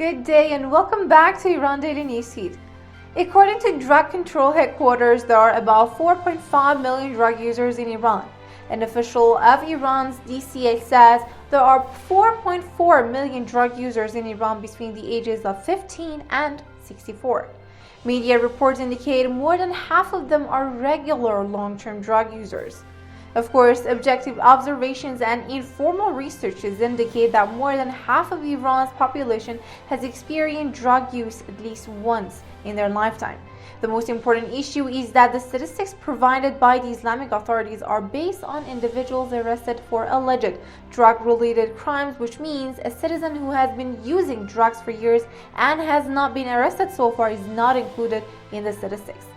Good day and welcome back to Iran Daily Newsfeed. According to Drug Control Headquarters, there are about 4.5 million drug users in Iran. An official of Iran's DCA says there are 4.4 million drug users in Iran between the ages of 15 and 64. Media reports indicate more than half of them are regular long-term drug users. Of course, objective observations and informal researches indicate that more than half of Iran's population has experienced drug use at least once in their lifetime. The most important issue is that the statistics provided by the Islamic authorities are based on individuals arrested for alleged drug-related crimes, which means a citizen who has been using drugs for years and has not been arrested so far is not included in the statistics.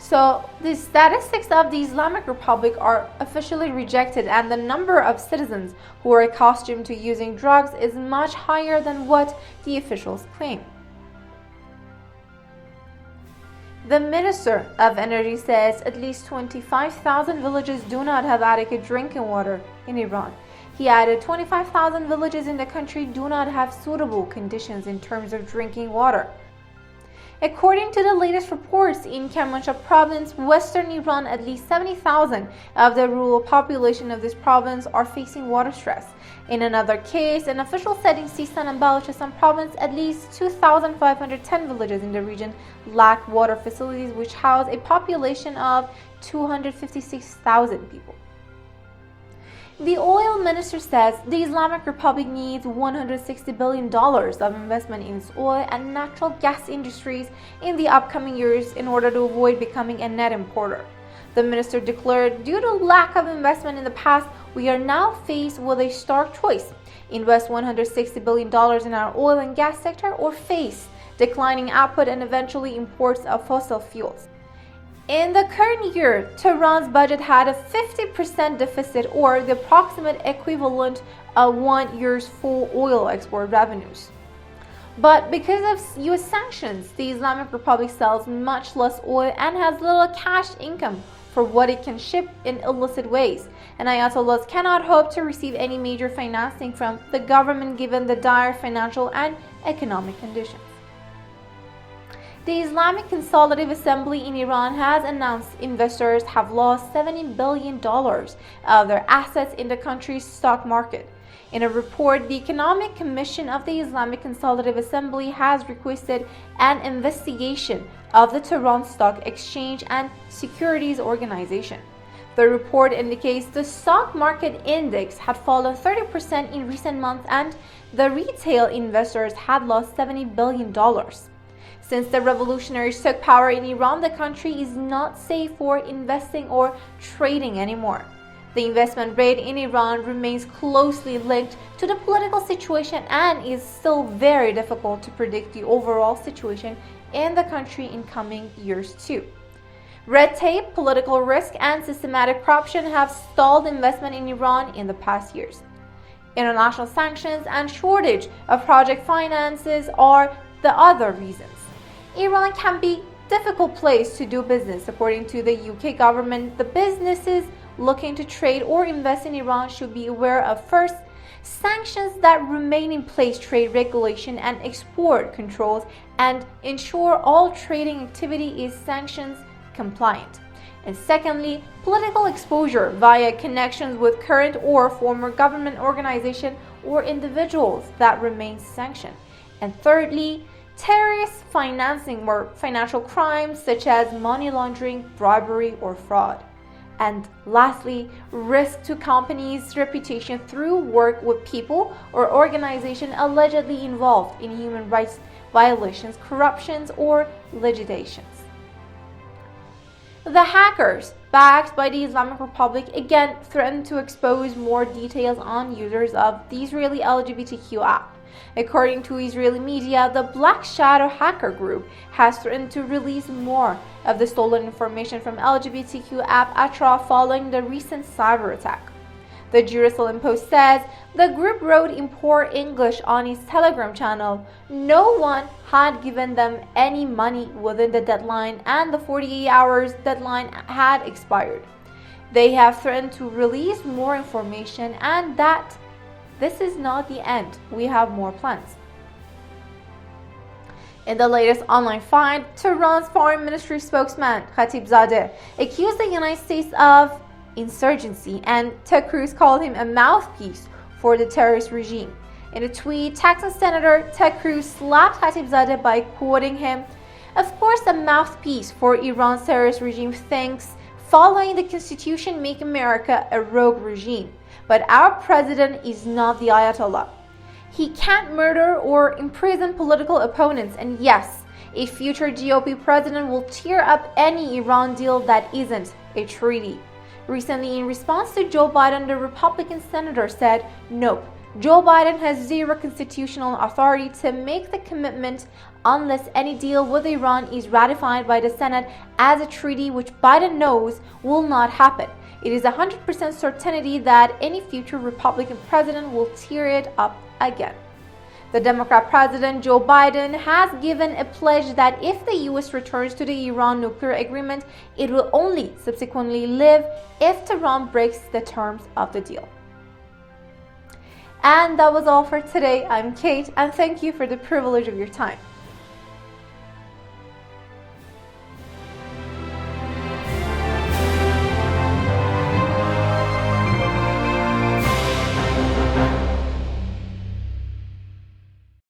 So, the statistics of the Islamic Republic are officially rejected, and the number of citizens who are accustomed to using drugs is much higher than what the officials claim. The Minister of Energy says at least 25,000 villages do not have adequate drinking water in Iran. He added 25,000 villages in the country do not have suitable conditions in terms of drinking water. According to the latest reports, in Kermanshah province, western Iran, at least 70,000 of the rural population of this province are facing water stress. In another case, an official said in Sistan and Balochistan province, at least 2,510 villages in the region lack water facilities, which house a population of 256,000 people. The oil minister says the Islamic Republic needs $160 billion of investment in its oil and natural gas industries in the upcoming years in order to avoid becoming a net importer. The minister declared, due to lack of investment in the past, we are now faced with a stark choice: invest $160 billion in our oil and gas sector or face declining output and eventually imports of fossil fuels. In the current year, Tehran's budget had a 50% deficit, or the approximate equivalent of 1 year's full oil export revenues. But because of US sanctions, the Islamic Republic sells much less oil and has little cash income for what it can ship in illicit ways, and Ayatollahs cannot hope to receive any major financing from the government given the dire financial and economic conditions. The Islamic Consultative Assembly in Iran has announced investors have lost $70 billion of their assets in the country's stock market. In a report, the Economic Commission of the Islamic Consultative Assembly has requested an investigation of the Tehran Stock Exchange and Securities Organization. The report indicates the stock market index had fallen 30% in recent months and the retail investors had lost $70 billion. Since the revolutionaries took power in Iran, the country is not safe for investing or trading anymore. The investment rate in Iran remains closely linked to the political situation and is still very difficult to predict the overall situation in the country in coming years too. Red tape, political risk, and systematic corruption have stalled investment in Iran in the past years. International sanctions and shortage of project finances are the other reasons. Iran can be a difficult place to do business. According to the UK government, the businesses looking to trade or invest in Iran should be aware of, first, sanctions that remain in place, trade regulation and export controls, and ensure all trading activity is sanctions compliant. And secondly, political exposure via connections with current or former government organizations or individuals that remain sanctioned. And thirdly, terrorist financing or financial crimes such as money laundering, bribery, or fraud. And lastly, risk to companies' reputation through work with people or organizations allegedly involved in human rights violations, corruptions, or legislations. The hackers, backed by the Islamic Republic, again threatened to expose more details on users of the Israeli LGBTQ app. According to Israeli media, the Black Shadow hacker group has threatened to release more of the stolen information from LGBTQ app Atraf following the recent cyber attack. The Jerusalem Post says the group wrote in poor English on its Telegram channel. No one had given them any money within the deadline and the 48 hours deadline had expired. They have threatened to release more information and that this is not the end. We have more plans. In the latest online find, Tehran's foreign ministry spokesman, Khatibzadeh, accused the United States of insurgency, and Cruz called him a mouthpiece for the terrorist regime. In a tweet, Texas Senator Cruz slapped Khatibzadeh by quoting him, "Of course, a mouthpiece for Iran's terrorist regime thinks following the Constitution make America a rogue regime. But our president is not the Ayatollah. He can't murder or imprison political opponents, and yes, a future GOP president will tear up any Iran deal that isn't a treaty." Recently, in response to Joe Biden, the Republican senator said, "Nope, Joe Biden has zero constitutional authority to make the commitment unless any deal with Iran is ratified by the Senate as a treaty, which Biden knows will not happen. It is 100% certainty that any future Republican president will tear it up again." The Democrat President Joe Biden has given a pledge that if the U.S. returns to the Iran nuclear agreement, it will only subsequently live if Tehran breaks the terms of the deal. And that was all for today. I'm Kate, and thank you for the privilege of your time.